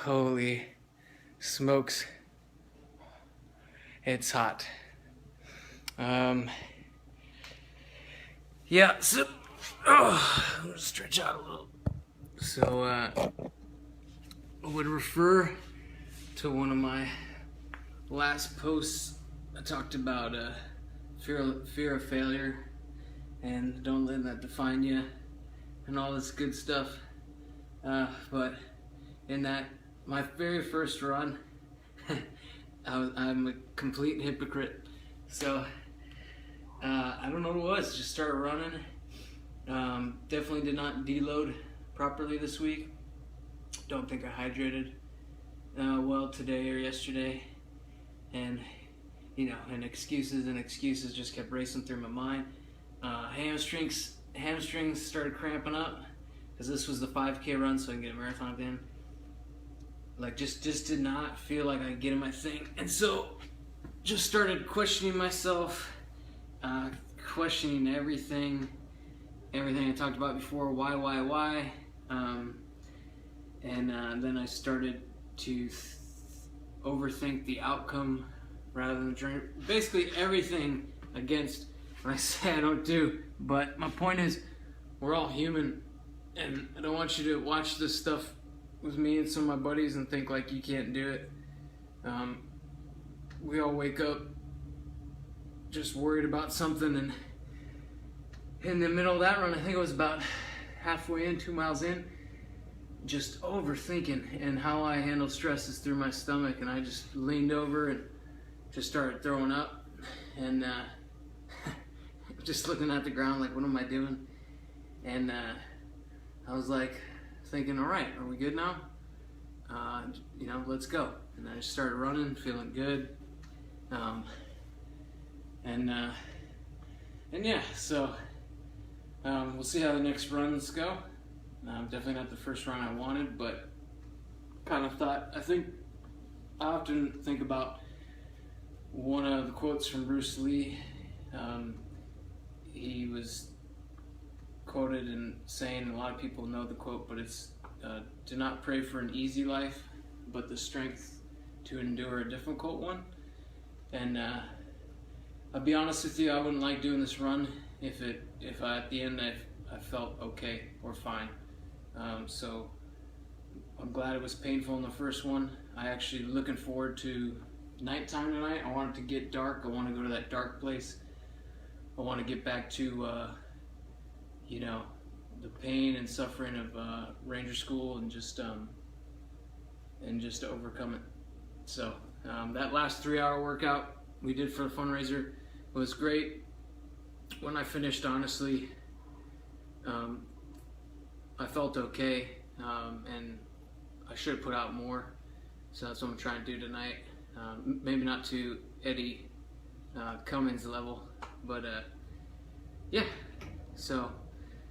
Holy smokes. It's hot. Yeah, so I'm gonna stretch out a little. So I would refer to one of my last posts. I talked about fear of failure and don't let that define you and all this good stuff. But in that, my very first run, I'm a complete hypocrite. So I don't know what it was. Just started running. Definitely did not deload properly this week. Don't think I hydrated well today or yesterday, and and excuses just kept racing through my mind. Hamstrings started cramping up because this was the 5K run, so I can get a marathon in. Like just did not feel like I could get in my thing, and so just started questioning myself, questioning everything I talked about before. Why? And then I started to overthink the outcome rather than the journey. Basically everything against what I say I don't do. But my point is, we're all human, and I don't want you to watch this stuff with me and some of my buddies and think like you can't do it. We all wake up just worried about something, and in the middle of that run, I think it was about halfway in, 2 miles in, just overthinking, and how I handle stress is through my stomach, and I just leaned over and just started throwing up, and just looking at the ground like, what am I doing? And I was like thinking, all right, are we good now? Let's go. And I just started running, feeling good. And yeah, so we'll see how the next runs go. Definitely not the first run I wanted, but I often think about one of the quotes from Bruce Lee. He was quoted in saying, a lot of people know the quote, but it's do not pray for an easy life, but the strength to endure a difficult one. And I'll be honest with you, I wouldn't like doing this run if at the end I felt okay or fine. So I'm glad it was painful in the first one. I actually looking forward to nighttime tonight. I want it to get dark. I want to go to that dark place. I want to get back to the pain and suffering of Ranger School and just overcome it. So that last 3-hour workout we did for the fundraiser was great. When I finished, honestly, I felt okay, and I should have put out more. So that's what I'm trying to do tonight. Maybe not to Eddie Cummings level, but yeah. So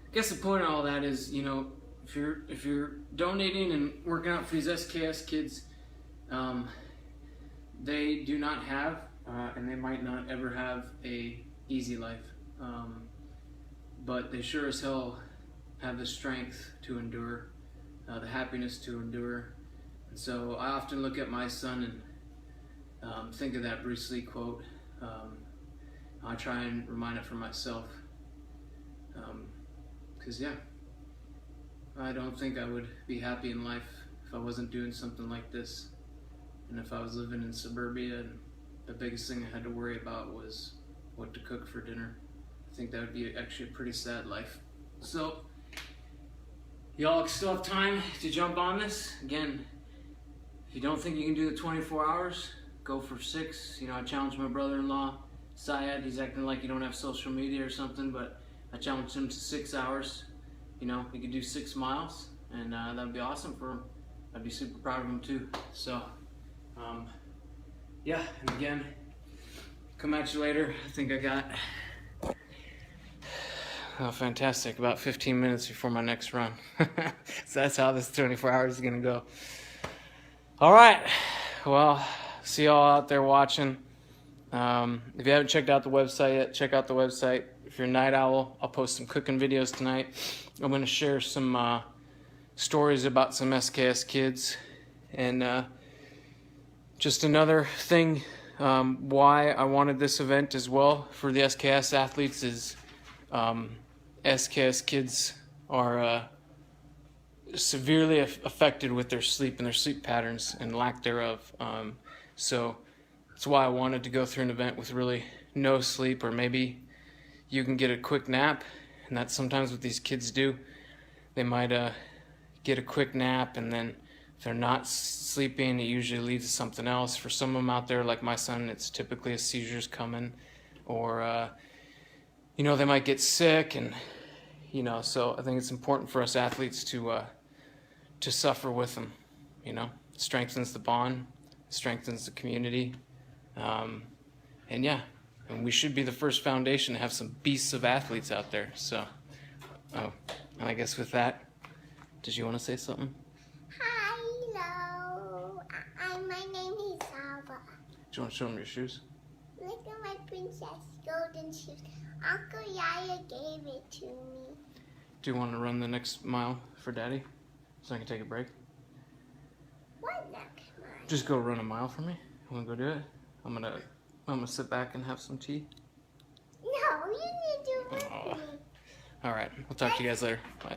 I guess the point of all that is, if you're donating and working out for these SKS kids, they do not have, and they might not ever have a easy life, but they sure as hell have the strength to endure, the happiness to endure. And so I often look at my son and think of that Bruce Lee quote. I try and remind it for myself, because I don't think I would be happy in life if I wasn't doing something like this, and if I was living in suburbia and the biggest thing I had to worry about was what to cook for dinner. I think that would be actually a pretty sad life. So y'all still have time to jump on this. Again, if you don't think you can do the 24 hours, go for 6. I challenged my brother-in-law, Syed. He's acting like you don't have social media or something, but I challenged him to 6 hours. He could do 6 miles, and that'd be awesome for him. I'd be super proud of him too. So, yeah, and again, come at you later. I think I got, fantastic, about 15 minutes before my next run. So that's how this 24 hours is gonna go. All right, well, see y'all out there watching. If you haven't checked out the website yet, check out the website. If you're a night owl, I'll post some cooking videos tonight. I'm going to share some stories about some SKS kids And just another thing, why I wanted this event as well for the SKS athletes is SKS kids are severely affected with their sleep and their sleep patterns and lack thereof. So that's why I wanted to go through an event with really no sleep, or maybe you can get a quick nap, and that's sometimes what these kids do. They might get a quick nap, and then if they're not sleeping, it usually leads to something else. For some of them out there, like my son, it's typically a seizure's coming, or they might get sick, and so I think it's important for us athletes to suffer with them. It strengthens the bond, strengthens the community, and we should be the first foundation to have some beasts of athletes out there. So, and I guess with that, did you want to say something? Hello, my name is Alba. Do you want to show them your shoes? Look at my princess golden shoes. Uncle Yaya gave it to me. Do you want to run the next mile for Daddy, so I can take a break? What next mile? Just go run a mile for me. You want to go do it? I'm gonna sit back and have some tea. No, you need to run with me. All right, we'll talk to you guys later. Bye.